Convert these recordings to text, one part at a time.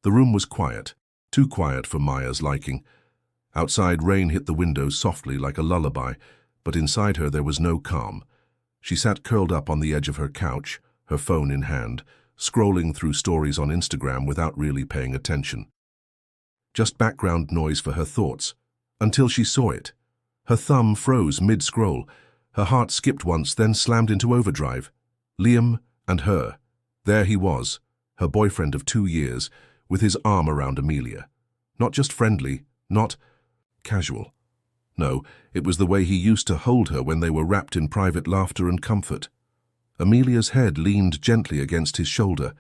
The room was quiet, too quiet for Maya's liking. Outside, rain hit the windows softly like a lullaby, but inside her there was no calm. She sat curled up on the edge of her couch, her phone in hand, scrolling through stories on Instagram without really paying attention. Just background noise for her thoughts, until she saw it. Her thumb froze mid-scroll. Her heart skipped once, then slammed into overdrive. Liam and her. There he was, her boyfriend of 2 years, with his arm around Amelia. Not just friendly, not casual. No, it was the way he used to hold her when they were wrapped in private laughter and comfort. Amelia's head leaned gently against his shoulder.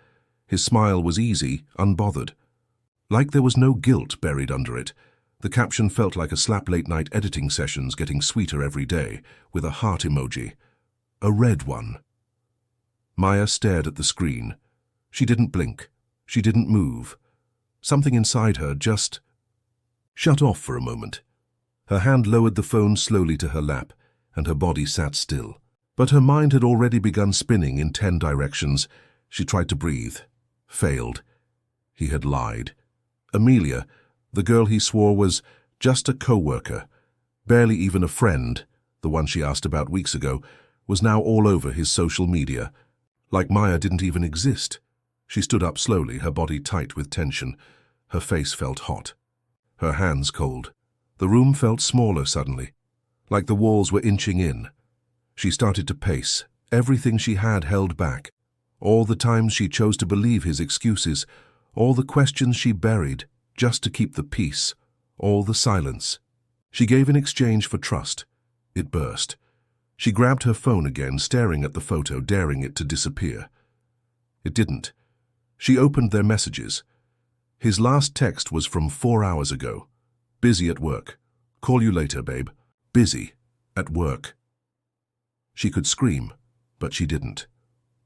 His smile was easy, unbothered. Like there was no guilt buried under it. The caption felt like a slap late-night editing sessions getting sweeter every day, with a heart emoji. A red one. Maya stared at the screen. She didn't blink. She didn't move. Something inside her just shut off for a moment. Her hand lowered the phone slowly to her lap, and her body sat still. But her mind had already begun spinning in 10 directions. She tried to breathe. Failed. He had lied. Amelia, the girl he swore was just a co-worker, barely even a friend, the one she asked about weeks ago, was now all over his social media. Like Maya didn't even exist. She stood up slowly, her body tight with tension. Her face felt hot. Her hands cold. The room felt smaller suddenly, like the walls were inching in. She started to pace, everything she had held back. All the times she chose to believe his excuses, all the questions she buried just to keep the peace, all the silence. She gave in exchange for trust. It burst. She grabbed her phone again, staring at the photo, daring it to disappear. It didn't. She opened their messages. His last text was from 4 hours ago. Busy at work. Call you later, babe. Busy at work. She could scream, but she didn't.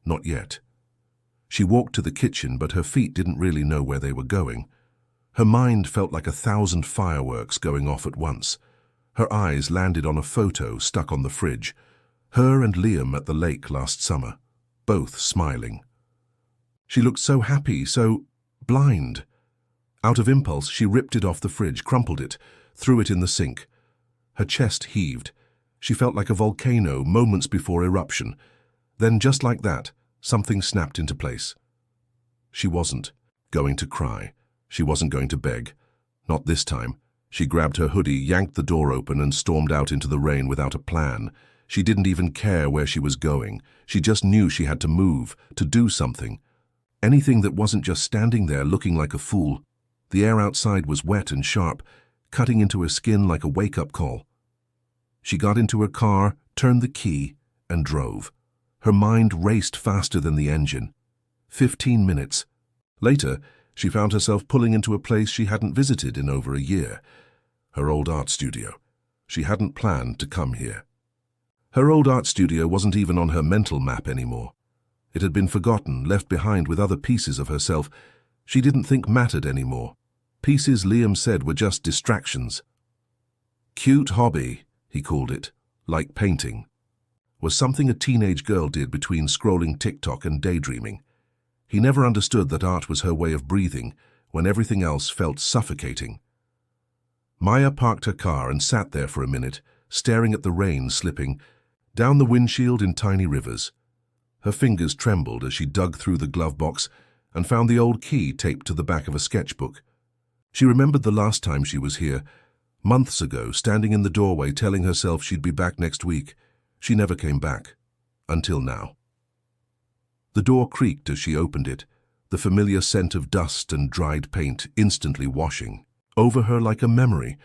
Not yet. She walked to the kitchen, but her feet didn't really know where they were going. Her mind felt like 1,000 fireworks going off at once. Her eyes landed on a photo stuck on the fridge. Her and Liam at the lake last summer, both smiling. She looked so happy, so blind. Out of impulse, she ripped it off the fridge, crumpled it, threw it in the sink. Her chest heaved. She felt like a volcano moments before eruption. Then, just like that, something snapped into place. She wasn't going to cry. She wasn't going to beg. Not this time. She grabbed her hoodie, yanked the door open, and stormed out into the rain without a plan. She didn't even care where she was going. She just knew she had to move, to do something. Anything that wasn't just standing there looking like a fool. The air outside was wet and sharp, cutting into her skin like a wake-up call. She got into her car, turned the key, and drove. Her mind raced faster than the engine. 15 minutes. Later, she found herself pulling into a place she hadn't visited in over a year. Her old art studio. She hadn't planned to come here. Her old art studio wasn't even on her mental map anymore. It had been forgotten, left behind with other pieces of herself she didn't think mattered anymore. Pieces Liam said were just distractions. Cute hobby, he called it, like painting, was something a teenage girl did between scrolling TikTok and daydreaming. He never understood that art was her way of breathing when everything else felt suffocating. Maya parked her car and sat there for a minute, staring at the rain slipping down the windshield in tiny rivers. Her fingers trembled as she dug through the glove box and found the old key taped to the back of a sketchbook. She remembered the last time she was here, months ago, standing in the doorway telling herself she'd be back next week. She never came back. Until now. The door creaked as she opened it, the familiar scent of dust and dried paint instantly washing over her like a memory.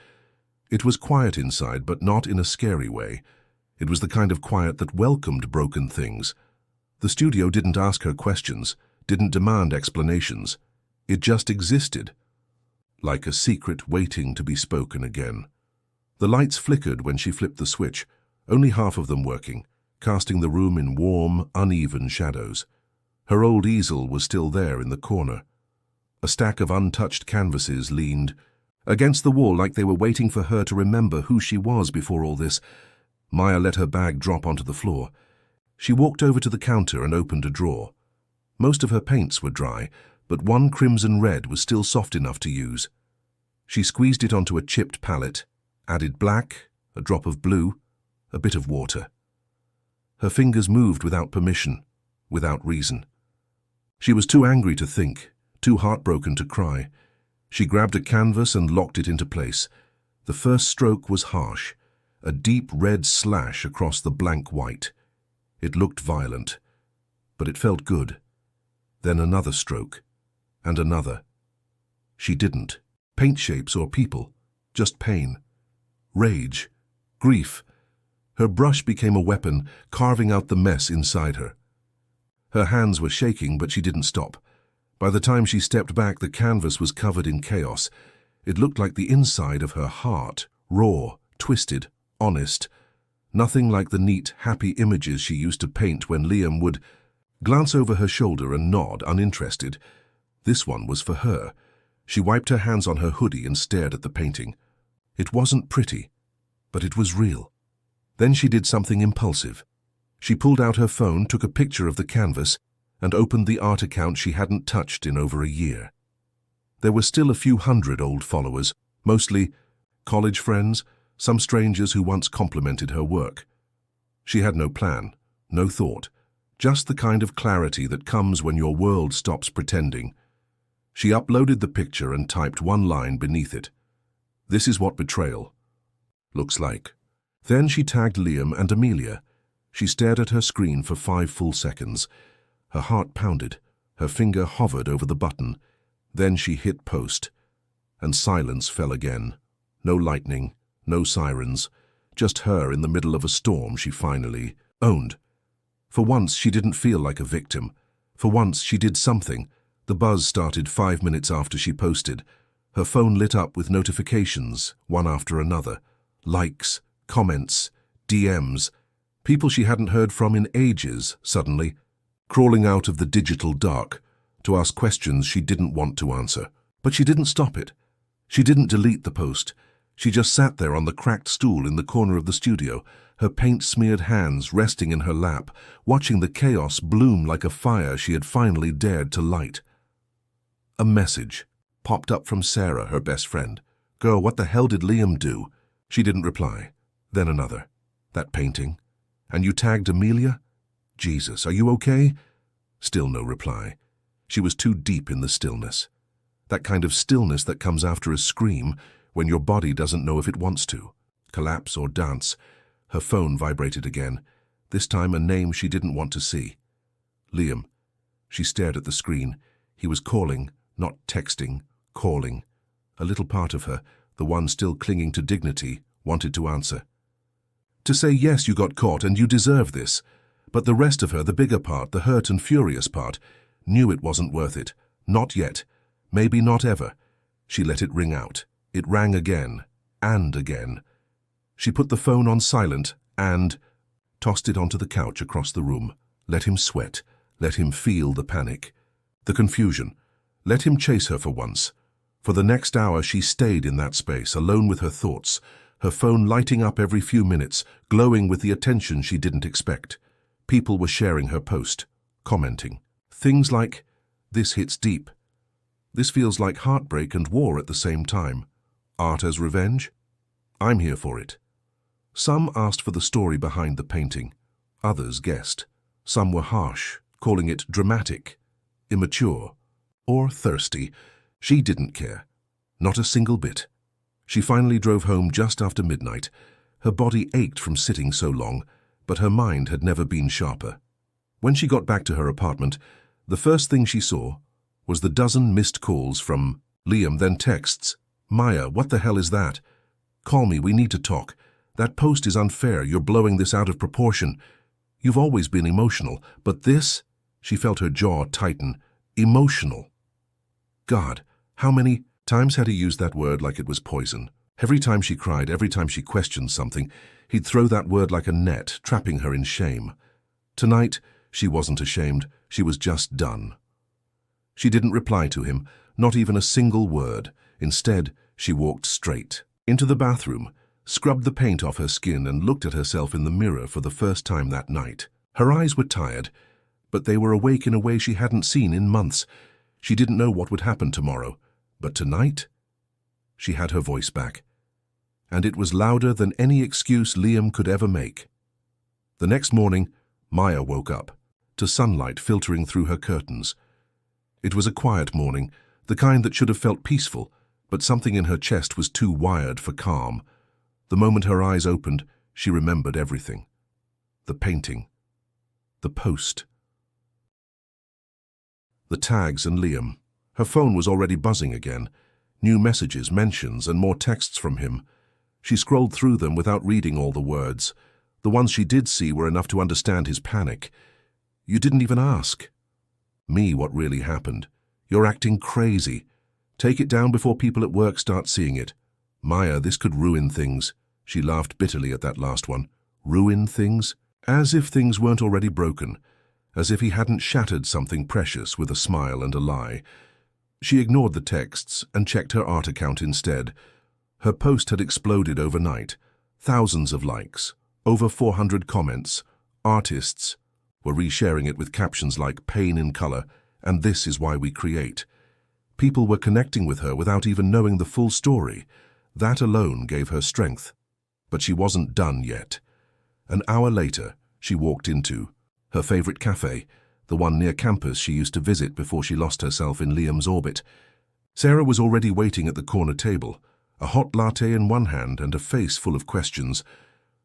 It was quiet inside, but not in a scary way. It was the kind of quiet that welcomed broken things. The studio didn't ask her questions, didn't demand explanations. It just existed, like a secret waiting to be spoken again. The lights flickered when she flipped the switch, only half of them working, casting the room in warm, uneven shadows. Her old easel was still there in the corner. A stack of untouched canvases leaned against the wall like they were waiting for her to remember who she was before all this. Maya let her bag drop onto the floor. She walked over to the counter and opened a drawer. Most of her paints were dry, but one crimson red was still soft enough to use. She squeezed it onto a chipped palette, added black, a drop of blue, a bit of water. Her fingers moved without permission, without reason. She was too angry to think, too heartbroken to cry. She grabbed a canvas and locked it into place. The first stroke was harsh, a deep red slash across the blank white. It looked violent, but it felt good. Then another stroke, and another. She didn't paint shapes or people, just pain, rage, grief. Her brush became a weapon, carving out the mess inside her. Her hands were shaking, but she didn't stop. By the time she stepped back, the canvas was covered in chaos. It looked like the inside of her heart, raw, twisted, honest. Nothing like the neat, happy images she used to paint when Liam would glance over her shoulder and nod, uninterested. This one was for her. She wiped her hands on her hoodie and stared at the painting. It wasn't pretty, but it was real. Then she did something impulsive. She pulled out her phone, took a picture of the canvas, and opened the art account she hadn't touched in over a year. There were still a few hundred old followers, mostly college friends, some strangers who once complimented her work. She had no plan, no thought, just the kind of clarity that comes when your world stops pretending. She uploaded the picture and typed one line beneath it. "This is what betrayal looks like." Then she tagged Liam and Amelia. She stared at her screen for 5 full seconds. Her heart pounded. Her finger hovered over the button. Then she hit post, and silence fell again. No lightning, no sirens, just her in the middle of a storm she finally owned. For once, she didn't feel like a victim. For once, she did something. The buzz started 5 minutes after she posted. Her phone lit up with notifications, one after another. Likes, comments, DMs. People she hadn't heard from in ages, suddenly, crawling out of the digital dark to ask questions she didn't want to answer. But she didn't stop it. She didn't delete the post. She just sat there on the cracked stool in the corner of the studio, her paint-smeared hands resting in her lap, watching the chaos bloom like a fire she had finally dared to light. A message popped up from Sarah, her best friend. "Girl, what the hell did Liam do?" She didn't reply. Then another. "That painting? And you tagged Amelia? Jesus, are you okay?" Still no reply. She was too deep in the stillness. That kind of stillness that comes after a scream when your body doesn't know if it wants to. Collapse or dance. Her phone vibrated again. This time a name she didn't want to see. Liam. She stared at the screen. He was calling, not texting, calling. A little part of her, the one still clinging to dignity, wanted to answer. To say, yes, you got caught and you deserve this. But the rest of her, the bigger part, the hurt and furious part, knew it wasn't worth it. Not yet. Maybe not ever. She let it ring out. It rang again, and again. She put the phone on silent and tossed it onto the couch across the room. Let him sweat. Let him feel the panic. The confusion. Let him chase her for once. For the next hour she stayed in that space, alone with her thoughts, her phone lighting up every few minutes, glowing with the attention she didn't expect. People were sharing her post, commenting. Things like, "This hits deep. This feels like heartbreak and war at the same time. Art as revenge? I'm here for it." Some asked for the story behind the painting. Others guessed. Some were harsh, calling it dramatic, immature, or thirsty. She didn't care. Not a single bit. She finally drove home just after midnight. Her body ached from sitting so long, but her mind had never been sharper. When she got back to her apartment, the first thing she saw was the dozen missed calls from Liam, then texts. "Maya, what the hell is that? Call me, we need to talk. That post is unfair, you're blowing this out of proportion. You've always been emotional, but this..." She felt her jaw tighten. Emotional. God, how many times had he used that word like it was poison? Every time she cried, every time she questioned something, he'd throw that word like a net, trapping her in shame. Tonight, she wasn't ashamed, she was just done. She didn't reply to him, not even a single word. Instead, she walked straight into the bathroom, scrubbed the paint off her skin and looked at herself in the mirror for the first time that night. Her eyes were tired, but they were awake in a way she hadn't seen in months. She didn't know what would happen tomorrow, but tonight, she had her voice back. And it was louder than any excuse Liam could ever make. The next morning, Maya woke up, to sunlight filtering through her curtains. It was a quiet morning, the kind that should have felt peaceful, but something in her chest was too wired for calm. The moment her eyes opened, she remembered everything. The painting. The post. The tags and Liam. Her phone was already buzzing again. New messages, mentions, and more texts from him. She scrolled through them without reading all the words. The ones she did see were enough to understand his panic. You didn't even ask. Me, what really happened? You're acting crazy. Take it down before people at work start seeing it. Maya, this could ruin things. She laughed bitterly at that last one. Ruin things? As if things weren't already broken. As if he hadn't shattered something precious with a smile and a lie. She ignored the texts and checked her art account instead. Her post had exploded overnight. Thousands of likes. Over 400 comments. Artists were resharing it with captions like "Pain in color" and "This is why we create." People were connecting with her without even knowing the full story. That alone gave her strength. But she wasn't done yet. An hour later, she walked into her favorite cafe, the one near campus she used to visit before she lost herself in Liam's orbit. Sarah was already waiting at the corner table, a hot latte in one hand and a face full of questions.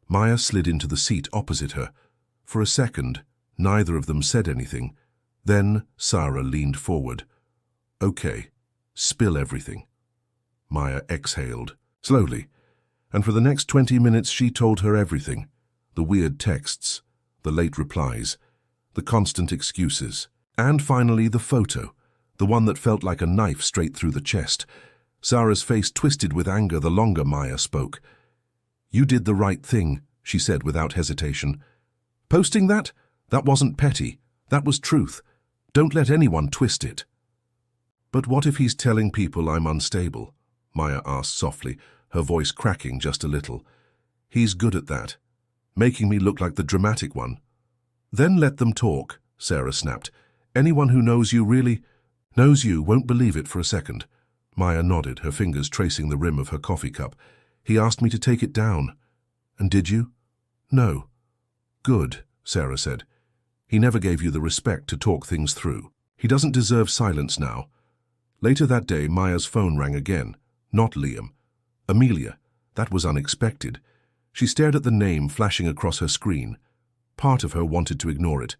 Maya slid into the seat opposite her. For a second, neither of them said anything. Then Sarah leaned forward. "Okay, spill everything." Maya exhaled, slowly, and for the next 20 minutes she told her everything. The weird texts, the late replies, the constant excuses, and finally the photo, the one that felt like a knife straight through the chest. Sarah's face twisted with anger the longer Maya spoke. "You did the right thing," she said without hesitation. "Posting that? That wasn't petty. That was truth. Don't let anyone twist it." "But what if he's telling people I'm unstable?" Maya asked softly, her voice cracking just a little. "He's good at that, making me look like the dramatic one." "Then let them talk," Sarah snapped. "Anyone who knows you won't believe it for a second." Maya nodded, her fingers tracing the rim of her coffee cup. "He asked me to take it down." "And did you?" "No." "Good," Sarah said. "He never gave you the respect to talk things through. He doesn't deserve silence now." Later that day, Maya's phone rang again. Not Liam. Amelia. That was unexpected. She stared at the name flashing across her screen. Part of her wanted to ignore it,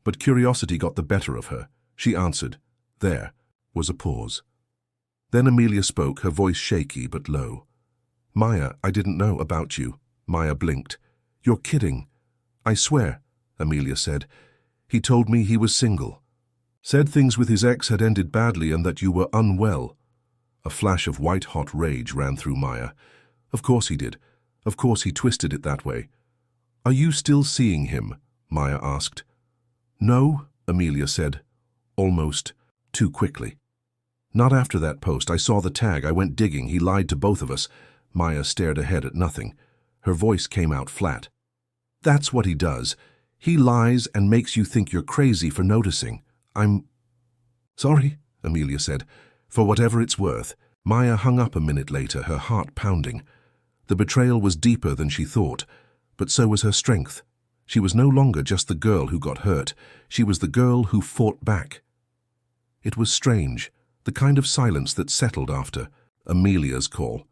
but curiosity got the better of her. She answered. There was a pause. Then Amelia spoke, her voice shaky but low. "Maya, I didn't know about you." Maya blinked. "You're kidding." "I swear," Amelia said. "He told me he was single. Said things with his ex had ended badly and that you were unwell." A flash of white-hot rage ran through Maya. "Of course he did. Of course he twisted it that way." "Are you still seeing him?" Maya asked. "No," Amelia said, almost too quickly. "Not after that post. I saw the tag. I went digging. He lied to both of us." Maya stared ahead at nothing. Her voice came out flat. "That's what he does. He lies and makes you think you're crazy for noticing. I'm sorry," Amelia said. "For whatever it's worth." Maya hung up a minute later, her heart pounding. The betrayal was deeper than she thought, but so was her strength. She was no longer just the girl who got hurt. She was the girl who fought back. It was strange, the kind of silence that settled after Amelia's call.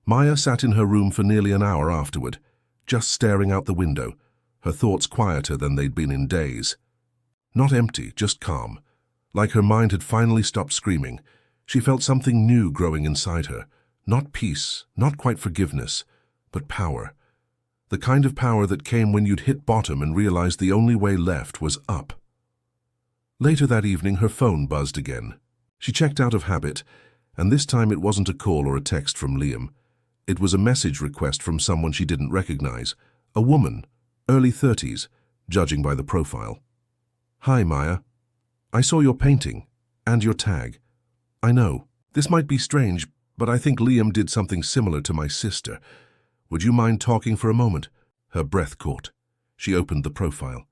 Maya sat in her room for nearly an hour afterward, just staring out the window, her thoughts quieter than they'd been in days. Not empty, just calm. Like her mind had finally stopped screaming. She felt something new growing inside her. Not peace, not quite forgiveness, but power. The kind of power that came when you'd hit bottom and realized the only way left was up. Later that evening, her phone buzzed again. She checked out of habit, and this time it wasn't a call or a text from Liam. It was a message request from someone she didn't recognize. A woman, early 30s, judging by the profile. "Hi, Maya. I saw your painting, and your tag. I know, this might be strange, but I think Liam did something similar to my sister. Would you mind talking for a moment?" Her breath caught. She opened the profile.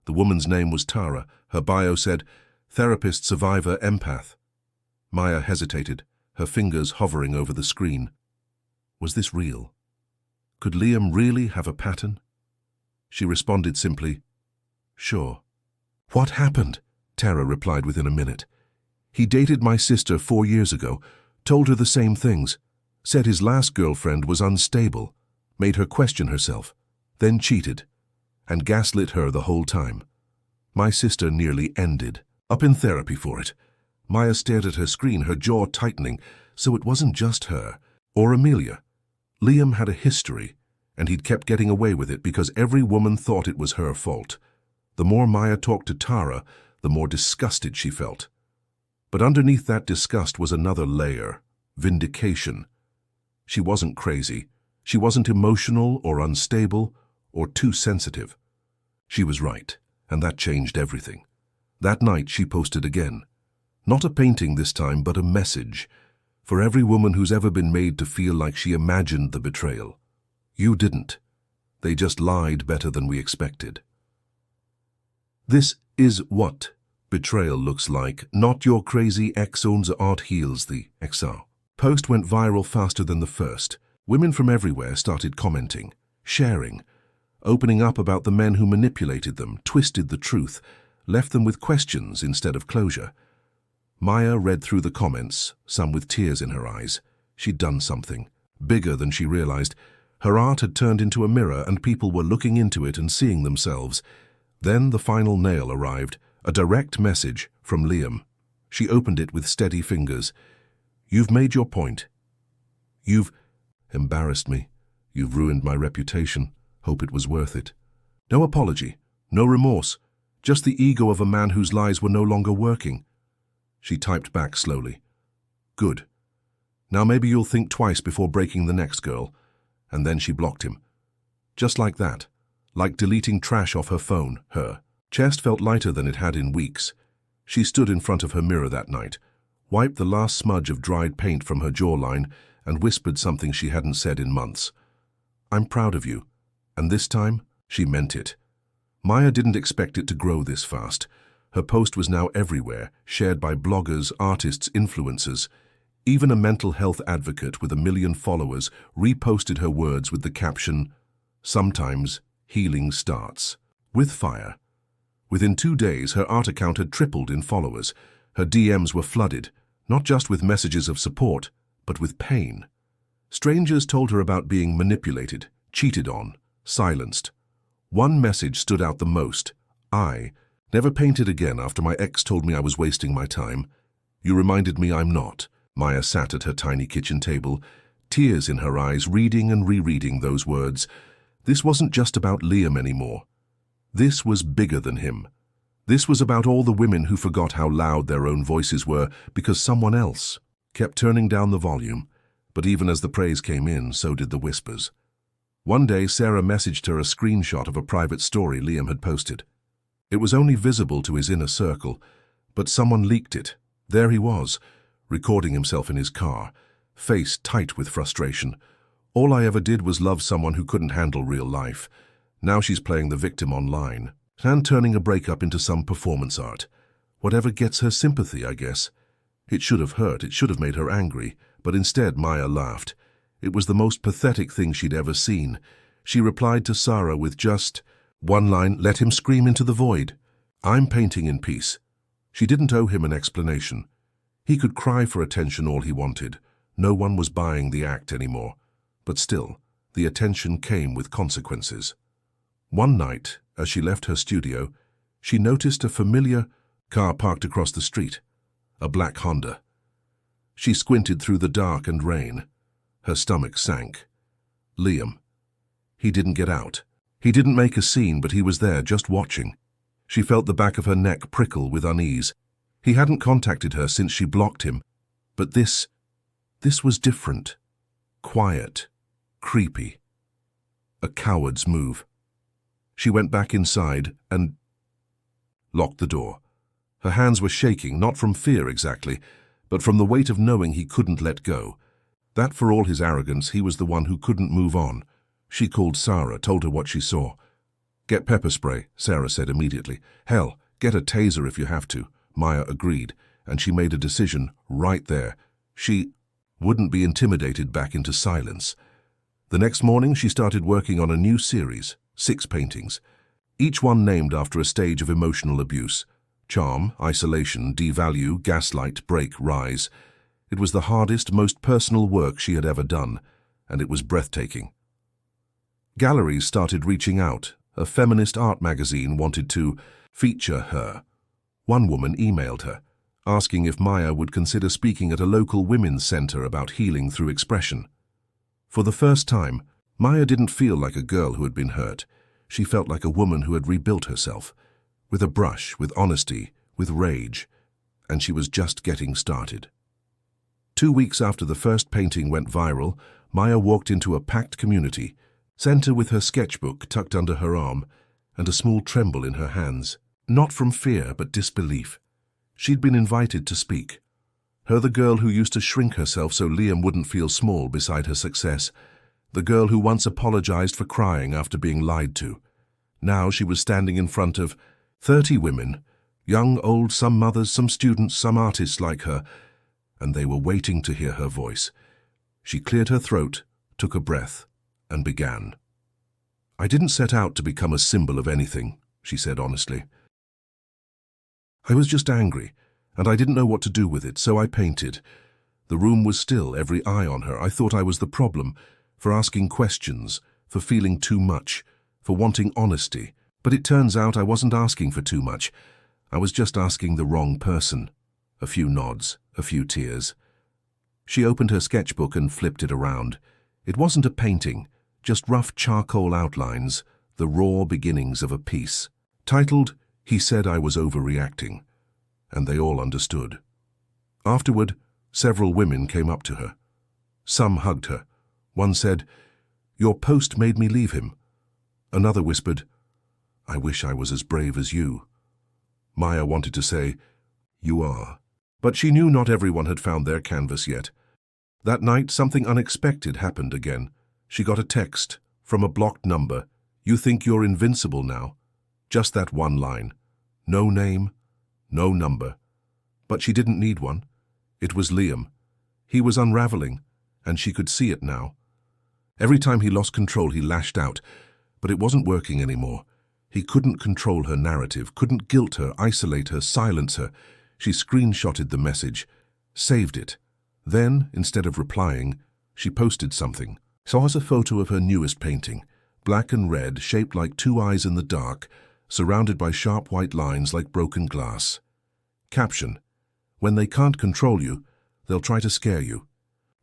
The woman's name was Tara. Her bio said, "Therapist, survivor, empath." Maya hesitated, her fingers hovering over the screen. Was this real? Could Liam really have a pattern? She responded simply, "Sure." "What happened?" Tara replied within a minute. "He dated my sister 4 years ago, told her the same things, said his last girlfriend was unstable, made her question herself, then cheated, and gaslit her the whole time. My sister nearly ended, up in therapy for it." Maya stared at her screen, her jaw tightening, so it wasn't just her, or Amelia. Liam had a history, and he'd kept getting away with it because every woman thought it was her fault. The more Maya talked to Tara, the more disgusted she felt. But underneath that disgust was another layer, vindication. She wasn't crazy. She wasn't emotional or unstable or too sensitive. She was right, and that changed everything. That night she posted again. Not a painting this time, but a message. For every woman who's ever been made to feel like she imagined the betrayal. You didn't. They just lied better than we expected. This is what betrayal looks like, not your crazy ex owns art heals the XR. Post went viral faster than the first. Women from everywhere started commenting, sharing, opening up about the men who manipulated them, twisted the truth, left them with questions instead of closure. Maya read through the comments, some with tears in her eyes. She'd done something, bigger than she realized. Her art had turned into a mirror and people were looking into it and seeing themselves. Then the final nail arrived, a direct message from Liam. She opened it with steady fingers. "You've made your point. You've embarrassed me. You've ruined my reputation. Hope it was worth it." No apology, no remorse, just the ego of a man whose lies were no longer working. She typed back slowly. "Good. Now maybe you'll think twice before breaking the next girl." And then she blocked him. Just like that, like deleting trash off her phone, her chest felt lighter than it had in weeks. She stood in front of her mirror that night, wiped the last smudge of dried paint from her jawline, and whispered something she hadn't said in months. "I'm proud of you." And this time, she meant it. Maya didn't expect it to grow this fast. Her post was now everywhere, shared by bloggers, artists, influencers. Even a mental health advocate with 1 million followers reposted her words with the caption, "Sometimes healing starts with fire." Within 2 days, her art account had tripled in followers. Her DMs were flooded, not just with messages of support, but with pain. Strangers told her about being manipulated, cheated on, silenced. One message stood out the most. "I never painted again after my ex told me I was wasting my time. You reminded me I'm not." Maya sat at her tiny kitchen table, tears in her eyes, reading and rereading those words. This wasn't just about Liam anymore. This was bigger than him. This was about all the women who forgot how loud their own voices were because someone else kept turning down the volume. But even as the praise came in, so did the whispers. One day, Sarah messaged her a screenshot of a private story Liam had posted. It was only visible to his inner circle, but someone leaked it. There he was, recording himself in his car, face tight with frustration. "All I ever did was love someone who couldn't handle real life. Now she's playing the victim online, and turning a breakup into some performance art. Whatever gets her sympathy, I guess." It should have hurt, it should have made her angry, but instead Maya laughed. It was the most pathetic thing she'd ever seen. She replied to Sarah with just one line, "Let him scream into the void. I'm painting in peace." She didn't owe him an explanation. He could cry for attention all he wanted. No one was buying the act anymore. But still, the attention came with consequences. One night, as she left her studio, she noticed a familiar car parked across the street, a black Honda. She squinted through the dark and rain. Her stomach sank. Liam. He didn't get out. He didn't make a scene, but he was there, just watching. She felt the back of her neck prickle with unease. He hadn't contacted her since she blocked him. But this was different. Quiet. Creepy. A coward's move. She went back inside and locked the door. Her hands were shaking, not from fear exactly, but from the weight of knowing he couldn't let go. That for all his arrogance, he was the one who couldn't move on. She called Sarah, told her what she saw. "Get pepper spray," Sarah said immediately. "Hell, get a taser if you have to." Maya agreed, and she made a decision right there. She wouldn't be intimidated back into silence. The next morning, she started working on a new series, 6 paintings, each one named after a stage of emotional abuse: charm, isolation, devalue, gaslight, break, rise. It was the hardest, most personal work she had ever done, and it was breathtaking. Galleries started reaching out. A feminist art magazine wanted to feature her. One woman emailed her, asking if Maya would consider speaking at a local women's center about healing through expression. For the first time, Maya didn't feel like a girl who had been hurt. She felt like a woman who had rebuilt herself, with a brush, with honesty, with rage, and she was just getting started. 2 weeks after the first painting went viral, Maya walked into a packed community center with her sketchbook tucked under her arm and a small tremble in her hands, not from fear but disbelief. She'd been invited to speak. Her, the girl who used to shrink herself so Liam wouldn't feel small beside her success, the girl who once apologized for crying after being lied to. Now she was standing in front of 30 women, young, old, some mothers, some students, some artists like her, and they were waiting to hear her voice. She cleared her throat, took a breath, and began. "I didn't set out to become a symbol of anything," she said honestly. "I was just angry, and I didn't know what to do with it, so I painted. The room was still, every eye on her. I thought I was the problem, for asking questions, for feeling too much, for wanting honesty. But it turns out I wasn't asking for too much. I was just asking the wrong person." A few nods, a few tears. She opened her sketchbook and flipped it around. It wasn't a painting, just rough charcoal outlines, the raw beginnings of a piece. Titled, "He Said I Was Overreacting," and they all understood. Afterward, several women came up to her. Some hugged her. One said, "Your post made me leave him." Another whispered, "I wish I was as brave as you." Maya wanted to say, "You are," but she knew not everyone had found their canvas yet. That night, something unexpected happened again. She got a text from a blocked number. "You think you're invincible now." Just that one line. No name, no number. But she didn't need one. It was Liam. He was unraveling, and she could see it now. Every time he lost control, he lashed out, but it wasn't working anymore. He couldn't control her narrative, couldn't guilt her, isolate her, silence her. She screenshotted the message, saved it. Then, instead of replying, she posted something. Saw us a photo of her newest painting, black and red, shaped like 2 eyes in the dark, surrounded by sharp white lines like broken glass. Caption: "When they can't control you, they'll try to scare you.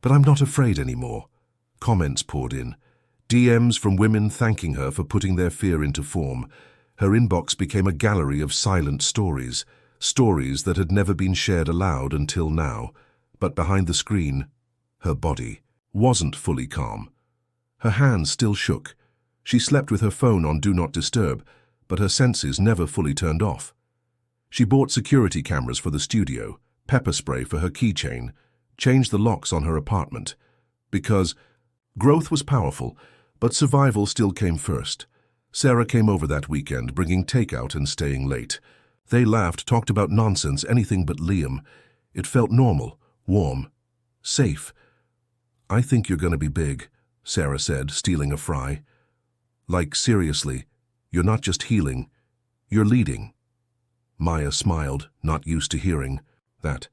But I'm not afraid anymore." Comments poured in. DMs from women thanking her for putting their fear into form. Her inbox became a gallery of silent stories, stories that had never been shared aloud until now. But behind the screen, her body wasn't fully calm. Her hands still shook. She slept with her phone on Do Not Disturb, but her senses never fully turned off. She bought security cameras for the studio, pepper spray for her keychain, changed the locks on her apartment. Because growth was powerful, but survival still came first. Sarah came over that weekend, bringing takeout and staying late. They laughed, talked about nonsense, anything but Liam. It felt normal, warm, safe. "I think you're going to be big," Sarah said, stealing a fry. "Like, seriously, you're not just healing, you're leading." Maya smiled, not used to hearing that.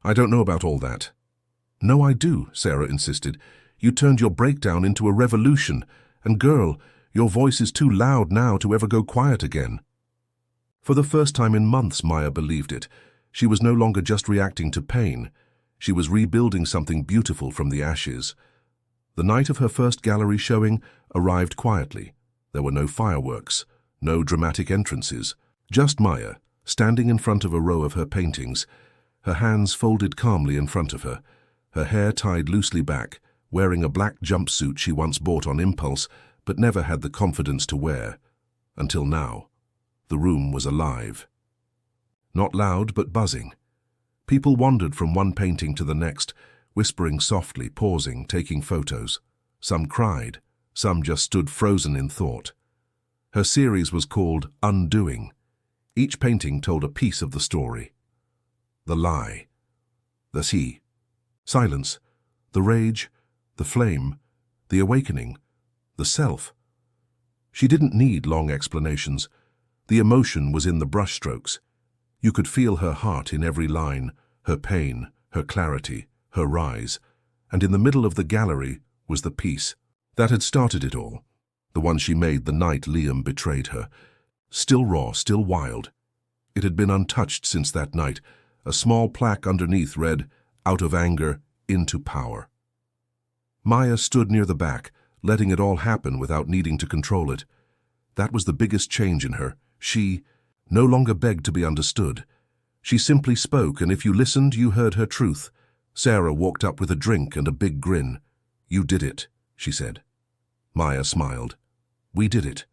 "I don't know about all that." "No, I do," Sarah insisted. "You turned your breakdown into a revolution, and girl, your voice is too loud now to ever go quiet again." For the first time in months, Maya believed it. She was no longer just reacting to pain. She was rebuilding something beautiful from the ashes. The night of her first gallery showing arrived quietly. There were no fireworks, no dramatic entrances, just Maya, standing in front of a row of her paintings, her hands folded calmly in front of her, her hair tied loosely back, wearing a black jumpsuit she once bought on impulse but never had the confidence to wear. Until now, the room was alive. Not loud, but buzzing. People wandered from one painting to the next, whispering softly, pausing, taking photos. Some cried, some just stood frozen in thought. Her series was called Undoing. Each painting told a piece of the story. The lie. The sea. Silence. The rage. The flame. The awakening. The self. She didn't need long explanations. The emotion was in the brushstrokes. You could feel her heart in every line, her pain, her clarity, her rise. And in the middle of the gallery was the peace that had started it all, the one she made the night Liam betrayed her. Still raw, still wild. It had been untouched since that night. A small plaque underneath read, "Out of anger, into power." Maya stood near the back, letting it all happen without needing to control it. That was the biggest change in her. She no longer begged to be understood. She simply spoke, and if you listened, you heard her truth. Sarah walked up with a drink and a big grin. "You did it," she said. Maya smiled. "We did it."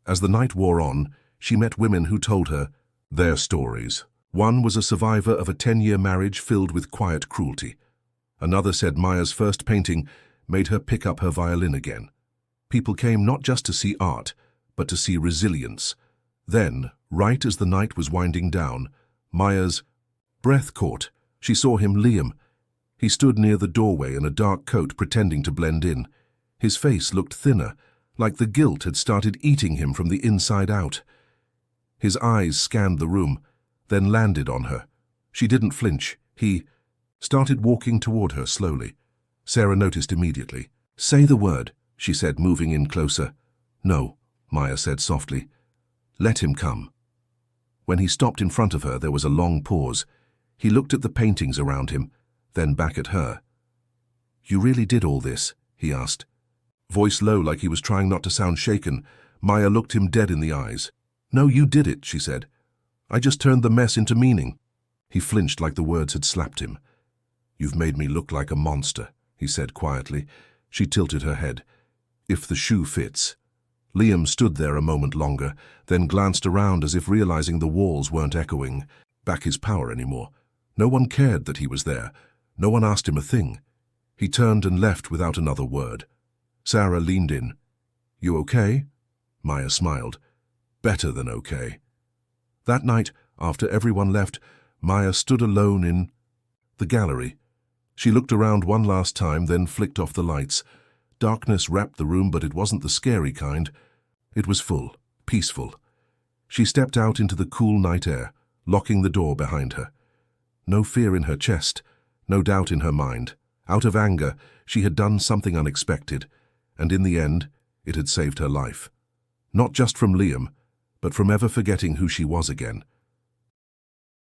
As the night wore on, she met women who told her their stories. One was a survivor of a 10-year marriage filled with quiet cruelty. Another said Maya's first painting made her pick up her violin again. People came not just to see art, but to see resilience. Then, right as the night was winding down, Maya's breath caught. She saw him, Liam. He stood near the doorway in a dark coat, pretending to blend in. His face looked thinner, like the guilt had started eating him from the inside out. His eyes scanned the room, then landed on her. She didn't flinch. He started walking toward her slowly. Sarah noticed immediately. "Say the word," she said, moving in closer. "No," Maya said softly. "Let him come." When he stopped in front of her, there was a long pause. He looked at the paintings around him, then back at her. "You really did all this?" he asked. Voice low, like he was trying not to sound shaken, Maya looked him dead in the eyes. "No, you did it," she said. "I just turned the mess into meaning." He flinched like the words had slapped him. "You've made me look like a monster," he said quietly. She tilted her head. "If the shoe fits." Liam stood there a moment longer, then glanced around as if realizing the walls weren't echoing back his power anymore. No one cared that he was there. No one asked him a thing. He turned and left without another word. Sarah leaned in. "You okay?" Maya smiled. "Better than okay." That night, after everyone left, Maya stood alone in the gallery. She looked around one last time, then flicked off the lights. Darkness wrapped the room, but it wasn't the scary kind. It was full, peaceful. She stepped out into the cool night air, locking the door behind her. No fear in her chest, no doubt in her mind. Out of anger, she had done something unexpected, and in the end, it had saved her life. Not just from Liam, but from ever forgetting who she was again.